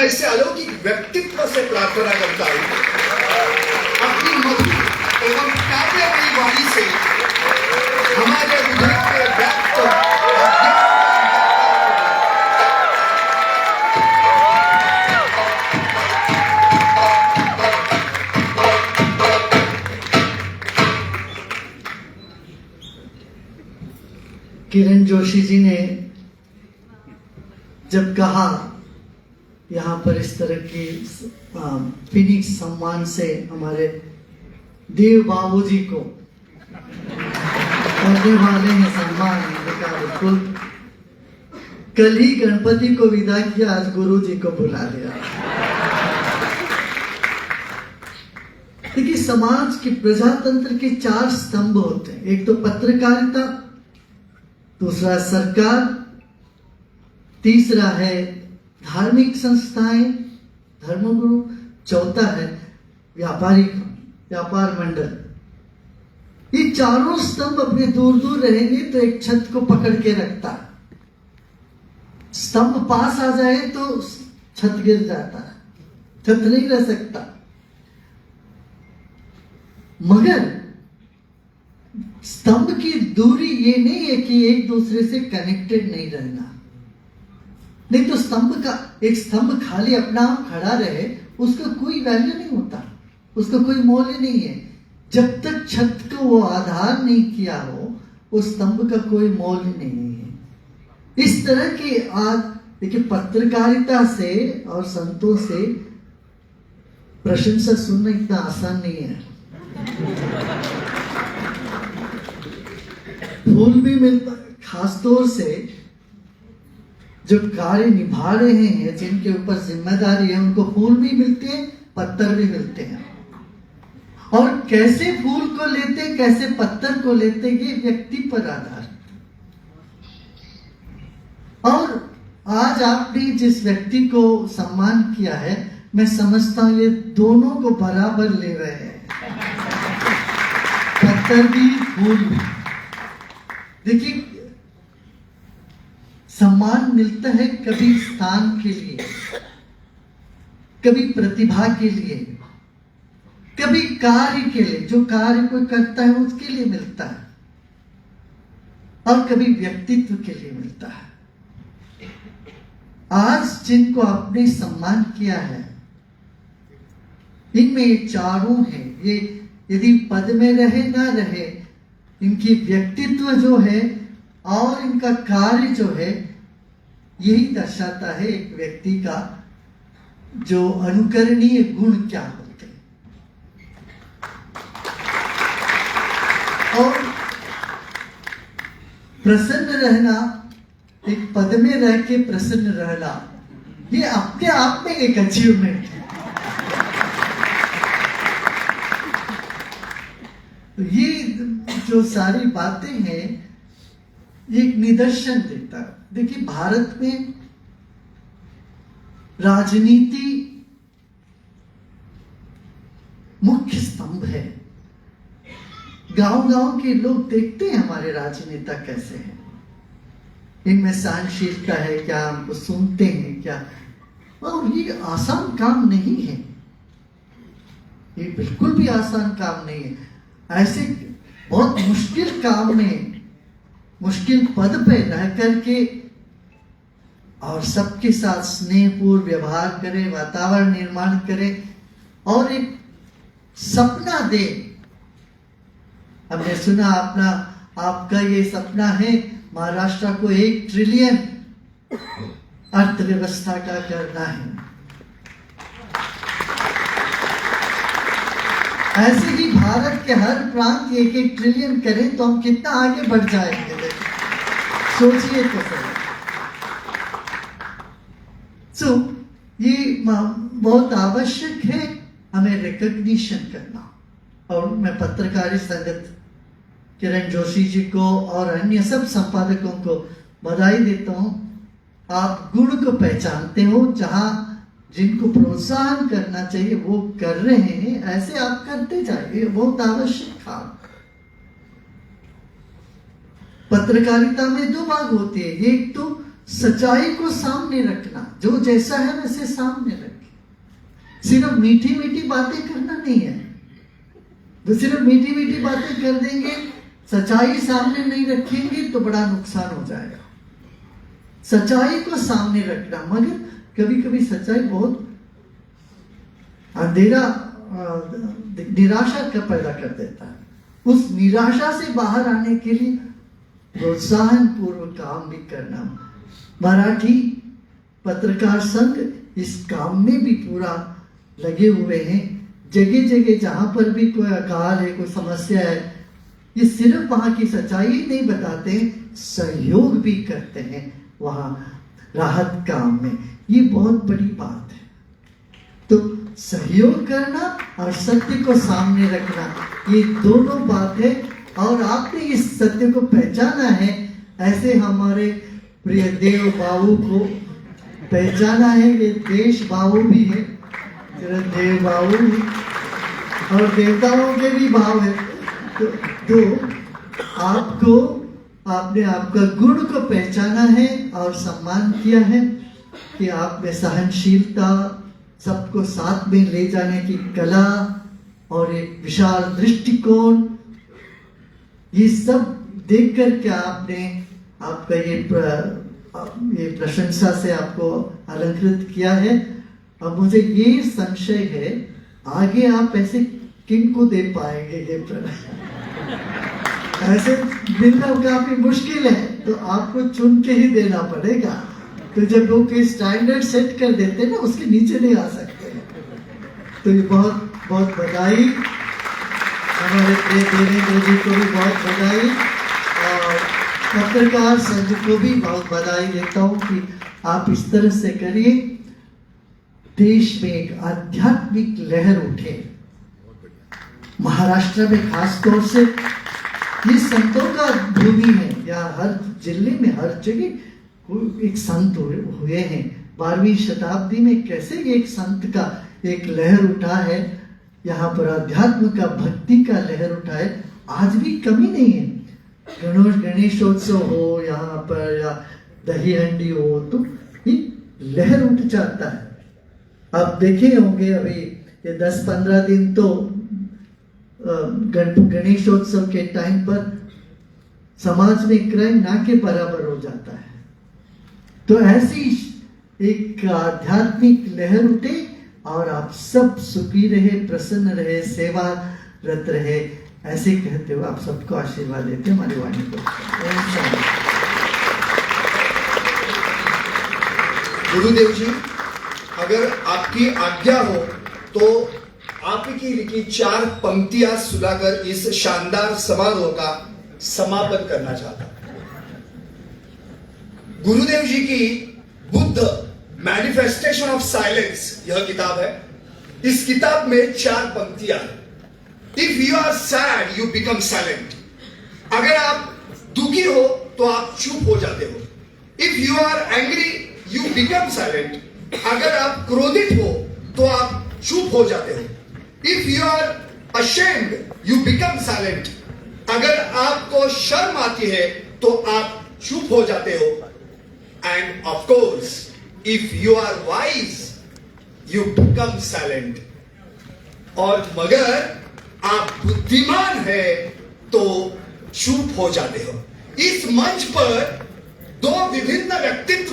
ऐसे अलौकिक व्यक्तित्व से प्रार्थना करता हूं, अपनी मधुर एवं काव्यमयी वाणी से हमारे हृदय के व्यक्त किरण जोशी जी ने जब कहा यहाँ पर इस तरह की फिनिक्स सम्मान से हमारे देव बाबूजी को करने वाले हैं सम्मान, बिल्कुल कल ही गणपति को विदा किया, आज गुरु जी को बुला लिया। देखिए, समाज के प्रजातंत्र के 4 स्तंभ होते हैं। एक तो पत्रकारिता, दूसरा सरकार, तीसरा है धार्मिक संस्थाएं, धर्मगुरु, चौथा है व्यापार मंडल। ये चारों स्तंभ अपने दूर दूर रहेंगे तो एक छत को पकड़ के रखता है। स्तंभ पास आ जाए तो छत गिर जाता है, छत नहीं रह सकता। मगर स्तंभ की दूरी ये नहीं है कि एक दूसरे से कनेक्टेड नहीं रहना। नहीं तो एक स्तंभ खाली अपना आप खड़ा रहे, उसका कोई वैल्यू नहीं होता, उसका कोई मूल्य नहीं है। जब तक छत को वो आधार नहीं किया हो, उस स्तंभ का कोई मूल्य नहीं है। इस तरह के आज देखिए, पत्रकारिता से और संतों से प्रशंसा सुनना इतना आसान नहीं है। फूल भी मिलता, खासतौर से जो कार्य निभा रहे हैं, जिनके ऊपर जिम्मेदारी है, उनको फूल भी मिलते हैं, पत्थर भी मिलते हैं। और कैसे फूल को लेते, कैसे पत्थर को लेते, ये व्यक्ति पर आधार। और आज आपने जिस व्यक्ति को सम्मान किया है, मैं समझता हूं ये दोनों को बराबर ले रहे हैं, पत्थर भी फूल भी। देखिए, सम्मान मिलता है कभी स्थान के लिए, कभी प्रतिभा के लिए, कभी कार्य के लिए, जो कार्य कोई करता है उसके लिए मिलता है, और कभी व्यक्तित्व के लिए मिलता है। आज जिनको आपने सम्मान किया है, इनमें ये चारों हैं। ये यदि पद में रहे ना रहे, इनकी व्यक्तित्व जो है और इनका कार्य जो है, यही दर्शाता है एक व्यक्ति का जो अनुकरणीय गुण क्या होते हैं। और प्रसन्न रहना, एक पद में रह के प्रसन्न रहना, ये अपने आप में एक अचीवमेंट है। तो ये जो सारी बातें हैं, ये एक निदर्शन देता है। देखिए, भारत में राजनीति मुख्य स्तंभ है। गांव-गांव के लोग देखते हैं हमारे राजनेता कैसे हैं, इनमें सहनशीलता है क्या, हमको सुनते हैं क्या। और ये आसान काम नहीं है, ये बिल्कुल भी आसान काम नहीं है। ऐसे बहुत मुश्किल काम में, मुश्किल पद पे रह करके और सबके साथ स्नेहपूर्ण व्यवहार करे, वातावरण निर्माण करे और एक सपना दे। हमने सुना आपका ये सपना है महाराष्ट्र को 1 ट्रिलियन अर्थव्यवस्था का करना है। ऐसे ही भारत के हर प्रांत 1-1 ट्रिलियन करें तो हम कितना आगे बढ़ जाएंगे, सोचिए तो सही। ये बहुत आवश्यक है हमें रिकॉग्निशन करना। और मैं पत्रकारी संगत किरण जोशी जी को और अन्य सब संपादकों को बधाई देता हूँ। आप गुण को पहचानते हो, जहां जिनको प्रोत्साहन करना चाहिए वो कर रहे हैं, ऐसे आप करते जाइए, बहुत आवश्यक काम। पत्रकारिता में 2 भाग होते हैं, एक तो सच्चाई को सामने रखना, जो जैसा है वैसे सामने रखें। सिर्फ मीठी मीठी बातें करना नहीं है। तो सिर्फ मीठी मीठी बातें कर देंगे, सच्चाई सामने नहीं रखेंगे तो बड़ा नुकसान हो जाएगा। सच्चाई को सामने रखना, मगर कभी कभी सच्चाई बहुत अंधेरा निराशा का पैदा कर देता है। उस निराशा से बाहर आने के लिए प्रोत्साहन पूर्व काम भी करना। मराठी पत्रकार संघ इस काम में भी पूरा लगे हुए हैं। जगह जगह जहां पर भी कोई अकाल है, कोई समस्या है, ये सिर्फ वहां की सच्चाई नहीं बताते, सहयोग भी करते हैं वहां राहत काम में। ये बहुत बड़ी बात है। तो सहयोग करना और सत्य को सामने रखना, ये दोनों बातें, और आपने इस सत्य को पहचाना है। ऐसे हमारे प्रिय देव बाबू को पहचाना है। ये देश बाबू भी है, देव बाबू भी, और देवताओं के भी भाव है। तो आपको, आपने आपका गुण को पहचाना है और सम्मान किया है कि आप में सहनशीलता, सबको साथ में ले जाने की कला और एक विशाल दृष्टिकोण, ये सब देख कर के आपने आपका ये प्रशंसा से आपको अलंकृत किया है। अब मुझे ये संशय है, आगे आप ऐसे किन को दे पाएंगे ये ऐसे मिलना काफी मुश्किल है, तो आपको चुन के ही देना पड़ेगा। तो जब वो कोई स्टैंडर्ड सेट कर देते हैं ना, उसके नीचे नहीं आ सकते। तो ये बहुत बहुत बधाई, हमारे प्रिय देवेंद्र जी को भी बहुत बधाई, और पत्रकार संघ को भी बहुत बधाई देता हूँ कि आप इस तरह से करिए, देश में एक आध्यात्मिक लहर उठे। महाराष्ट्र में खास तौर से ये संतों का भूमि है, या हर जिले में हर जगह एक संत हुए हैं। 12वीं शताब्दी में कैसे एक संत का एक लहर उठा है, यहाँ पर अध्यात्म का, भक्ति का लहर उठा है। आज भी कमी नहीं है। गणेशोत्सव हो यहाँ पर, या दही हंडी हो, तो ये लहर उठ जाता है। आप देखे होंगे अभी ये 10-15 दिन तो गणेशोत्सव के टाइम पर समाज में क्राइम ना के बराबर हो जाता है। तो ऐसी एक आध्यात्मिक लहर उठे और आप सब सुखी रहे, प्रसन्न रहे, सेवारत रहे, ऐसे कहते हुए आप सबको आशीर्वाद देते हमारी वाणी को। गुरुदेव जी, अगर आपकी आज्ञा हो तो आपकी लिखी 4 पंक्तियां सुनाकर इस शानदार समारोह का समापन करना चाहता हूं। गुरुदेव जी की बुद्ध मैनिफेस्टेशन ऑफ साइलेंस यह किताब है। इस किताब में 4 पंक्तियां हैं। If you are sad you become silent. अगर आप दुखी हो तो आप चुप हो जाते हो। If you are angry you become silent. अगर आप क्रोधित हो तो आप चुप हो जाते हो। If you are ashamed you become silent. अगर आपको शर्म आती है तो आप चुप हो जाते हो। And of course if you are wise you become silent. और मगर आप बुद्धिमान है तो चुप हो जाते हो। इस मंच पर 2 विभिन्न व्यक्तित्व